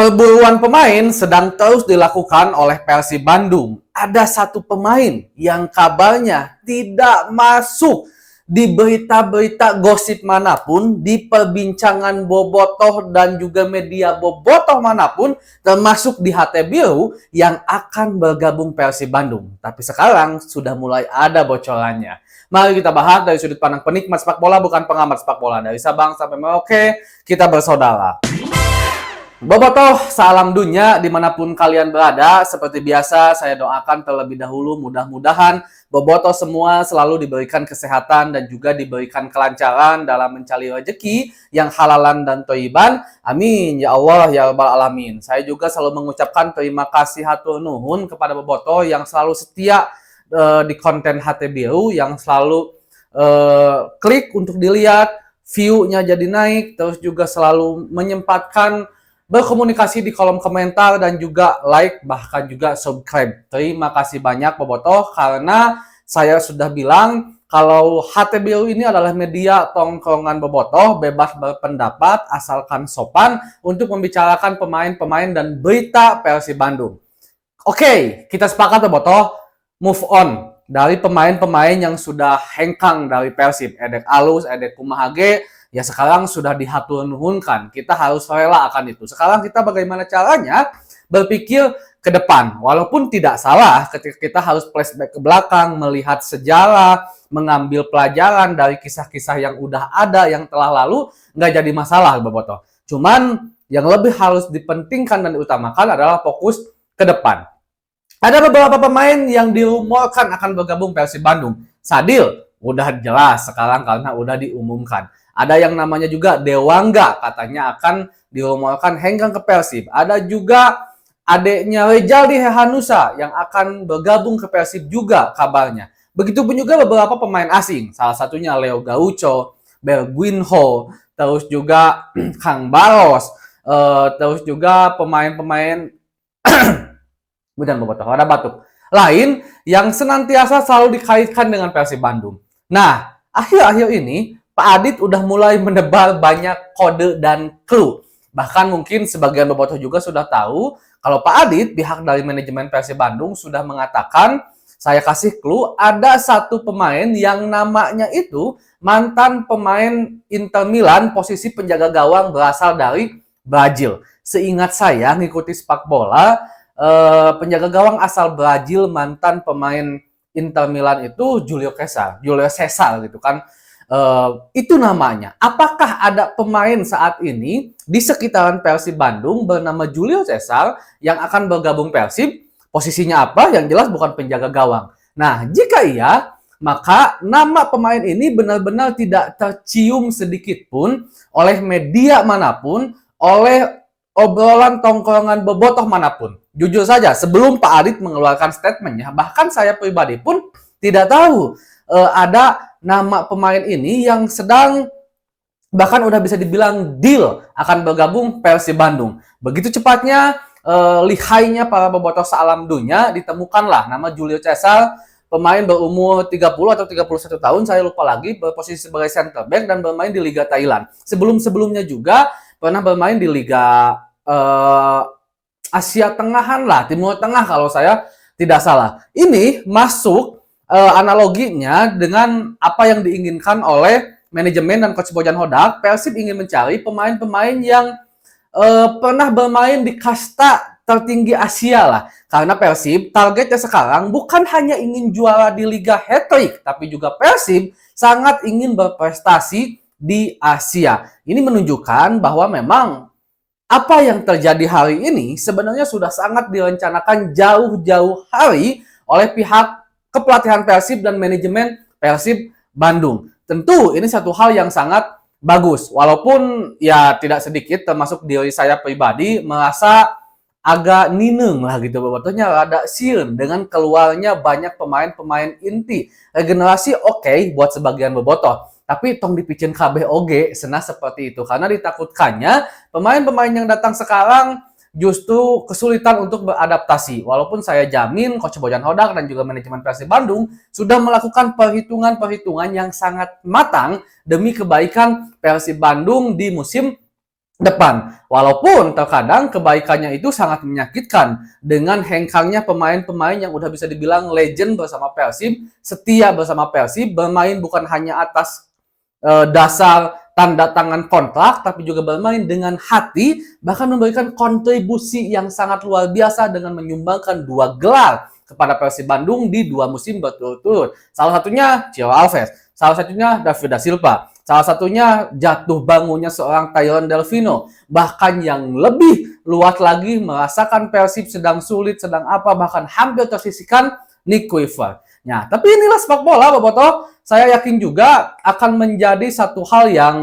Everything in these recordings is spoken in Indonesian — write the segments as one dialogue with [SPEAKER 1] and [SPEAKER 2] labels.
[SPEAKER 1] Perburuan pemain sedang terus dilakukan oleh Persib Bandung. Ada satu pemain yang kabarnya tidak masuk di berita-berita gosip manapun, di perbincangan bobotoh dan juga media bobotoh manapun, termasuk di HT Biru yang akan bergabung Persib Bandung. Tapi sekarang sudah mulai ada bocorannya. Mari kita bahas dari sudut pandang penikmat sepak bola, bukan pengamat sepak bola. Dari Sabang sampai Merauke, kita bersaudara. Bobotoh, salam dunia dimanapun kalian berada. Seperti biasa, saya doakan terlebih dahulu mudah-mudahan Bobotoh semua selalu diberikan kesehatan dan juga diberikan kelancaran dalam mencari rezeki yang halalan dan thayyiban. Amin, ya Allah, ya Rabbal Alamin. Saya juga selalu mengucapkan terima kasih hatur nuhun kepada Bobotoh yang selalu setia di konten HT Biru, yang selalu klik untuk dilihat, view-nya jadi naik, terus juga selalu menyempatkan berkomunikasi di kolom komentar dan juga like, bahkan juga subscribe. Terima kasih banyak Bobotoh, karena saya sudah bilang kalau HT Biru ini adalah media tongkrongan Bobotoh, bebas berpendapat asalkan sopan untuk membicarakan pemain-pemain dan berita Persib Bandung. Oke, kita sepakat Bobotoh, move on dari pemain-pemain yang sudah hengkang dari Persib, Edek Alus, Edek Kumahage. Ya sekarang sudah dihatur nuhunkan, kita harus rela akan itu. Sekarang kita bagaimana caranya berpikir ke depan. Walaupun tidak salah ketika kita harus flashback ke belakang, melihat sejarah, mengambil pelajaran dari kisah-kisah yang udah ada, yang telah lalu, nggak jadi masalah Bobotoh. Cuman yang lebih harus dipentingkan dan diutamakan adalah fokus ke depan. Ada beberapa pemain yang dirumorkan akan bergabung Persib Bandung. Sadil, udah jelas sekarang karena udah diumumkan. Ada yang namanya juga Dewangga, katanya akan dirumorkan hengkang ke Persib. Ada juga adiknya Rejaldi Hehanusa yang akan bergabung ke Persib juga kabarnya. Begitupun juga beberapa pemain asing, salah satunya Leo Gaucho, Berguinho, terus juga Kang Baros, terus juga pemain-pemain bukan Bobotoh, ada batuk lain yang senantiasa selalu dikaitkan dengan Persib Bandung. Nah, akhir-akhir ini Pak Adit udah mulai menebar banyak kode dan clue. Bahkan mungkin sebagian Bobotoh juga sudah tahu kalau Pak Adit, pihak dari manajemen Persib Bandung sudah mengatakan, saya kasih clue, ada satu pemain yang namanya itu mantan pemain Inter Milan, posisi penjaga gawang berasal dari Brazil. Seingat saya ngikuti sepak bola, penjaga gawang asal Brazil mantan pemain Inter Milan itu Julio Cesar gitu kan. Itu namanya. Apakah ada pemain saat ini di sekitaran Persib Bandung bernama Julio Cesar yang akan bergabung Persib? Posisinya apa? Yang jelas bukan penjaga gawang. Nah, jika iya, maka nama pemain ini benar-benar tidak tercium sedikit pun oleh media manapun, oleh obrolan tongkrongan bobotoh manapun. Jujur saja, sebelum Pak Adit mengeluarkan statementnya, bahkan saya pribadi pun tidak tahu ada nama pemain ini yang sedang bahkan udah bisa dibilang deal akan bergabung Persib Bandung. Begitu cepatnya lihainya para bobotoh sealam dunia, ditemukanlah nama Julio Cesar, pemain berumur 30 atau 31 tahun, saya lupa lagi, berposisi sebagai center back dan bermain di Liga Thailand. Sebelum-sebelumnya juga pernah bermain di Liga Asia Tengahan lah, Timur Tengah kalau saya tidak salah. Ini masuk analoginya dengan apa yang diinginkan oleh manajemen dan coach Bojan Hodak. Persib ingin mencari pemain-pemain yang pernah bermain di kasta tertinggi Asia lah. Karena Persib targetnya sekarang bukan hanya ingin juara di Liga Hat-Trick, tapi juga Persib sangat ingin berprestasi di Asia. Ini menunjukkan bahwa memang apa yang terjadi hari ini sebenarnya sudah sangat direncanakan jauh-jauh hari oleh pihak kepelatihan Persib dan manajemen Persib Bandung. Tentu ini satu hal yang sangat bagus. Walaupun ya tidak sedikit termasuk diri saya pribadi merasa agak nineng lah gitu. Bobotohnya rada sieun dengan keluarnya banyak pemain-pemain inti. Regenerasi oke buat sebagian bobotoh. Tapi tong dipicen KB oge senah seperti itu. Karena ditakutkannya pemain-pemain yang datang sekarang justru kesulitan untuk beradaptasi. Walaupun saya jamin Coach Bojan Hodak dan juga manajemen Persib Bandung sudah melakukan perhitungan-perhitungan yang sangat matang demi kebaikan Persib Bandung di musim depan. Walaupun terkadang kebaikannya itu sangat menyakitkan dengan hengkangnya pemain-pemain yang udah bisa dibilang legend bersama Persib, setia bersama Persib, bermain bukan hanya atas dasar tanda tangan kontrak, tapi juga bermain dengan hati, bahkan memberikan kontribusi yang sangat luar biasa dengan menyumbangkan 2 gelar kepada Persib Bandung di 2 musim berturut-turut. Salah satunya Thiago Alves, salah satunya David da Silva, salah satunya jatuh bangunnya seorang Tyron Delfino, bahkan yang lebih luas lagi merasakan Persib sedang sulit, sedang apa, bahkan hampir tersisihkan Nick Kuiper. Nah, tapi inilah sepak bola, Bobotoh. Saya yakin juga akan menjadi satu hal yang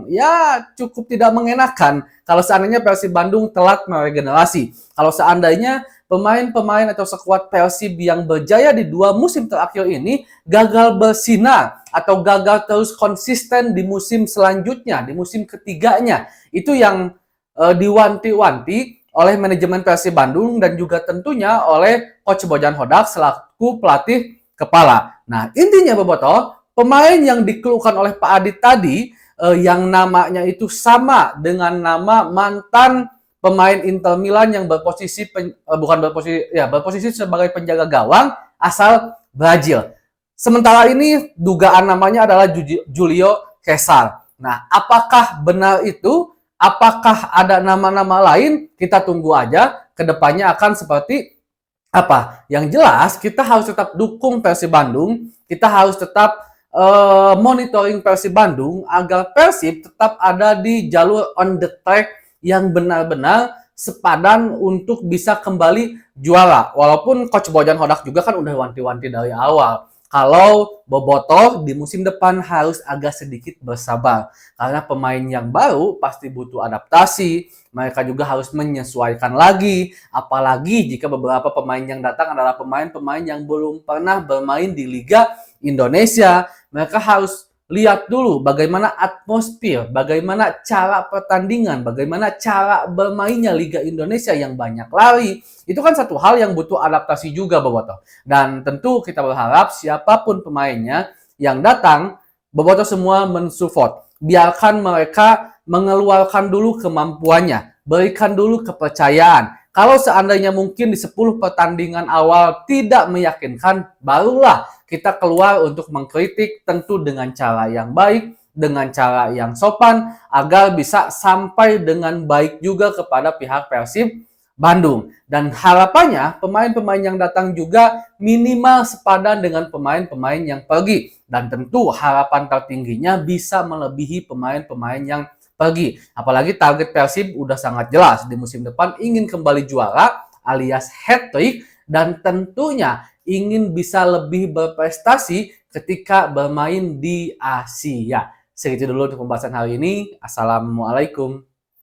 [SPEAKER 1] ya cukup tidak mengenakan kalau seandainya Persib Bandung telat meregenerasi. Kalau seandainya pemain-pemain atau skuad Persib yang berjaya di 2 musim terakhir ini gagal bersinar atau gagal terus konsisten di musim selanjutnya, di musim ketiganya. Itu yang diwanti-wanti oleh manajemen Persib Bandung dan juga tentunya oleh Coach Bojan Hodak selaku pelatih kepala. Nah, intinya Bobotoh, pemain yang dikeluhkan oleh Pak Adit tadi yang namanya itu sama dengan nama mantan pemain Inter Milan yang berposisi sebagai penjaga gawang asal Brazil. Sementara ini dugaan namanya adalah Julio Cesar. Nah, apakah benar itu? Apakah ada nama-nama lain? Kita tunggu aja. Kedepannya akan seperti apa? Yang jelas kita harus tetap dukung Persib Bandung, kita harus tetap monitoring Persib Bandung agar Persib tetap ada di jalur on the track yang benar-benar sepadan untuk bisa kembali juara. Walaupun Coach Bojan Hodak juga kan udah wanti-wanti dari awal. Kalau Bobotoh di musim depan harus agak sedikit bersabar. Karena pemain yang baru pasti butuh adaptasi. Mereka juga harus menyesuaikan lagi. Apalagi jika beberapa pemain yang datang adalah pemain-pemain yang belum pernah bermain di Liga Indonesia. Mereka harus lihat dulu bagaimana atmosfer, bagaimana cara pertandingan, bagaimana cara bermainnya Liga Indonesia yang banyak lari. Itu kan satu hal yang butuh adaptasi juga, Bobotoh. Dan tentu kita berharap siapapun pemainnya yang datang, Bobotoh semua mensupport. Biarkan mereka mengeluarkan dulu kemampuannya, berikan dulu kepercayaan. Kalau seandainya mungkin di 10 pertandingan awal tidak meyakinkan, barulah kita keluar untuk mengkritik tentu dengan cara yang baik, dengan cara yang sopan, agar bisa sampai dengan baik juga kepada pihak Persib Bandung. Dan harapannya pemain-pemain yang datang juga minimal sepadan dengan pemain-pemain yang pergi. Dan tentu harapan tertingginya bisa melebihi pemain-pemain yang pergi. Apalagi target Persib udah sangat jelas di musim depan ingin kembali juara alias hat-trick dan tentunya ingin bisa lebih berprestasi ketika bermain di Asia. Segitu dulu untuk pembahasan hari ini. Assalamualaikum.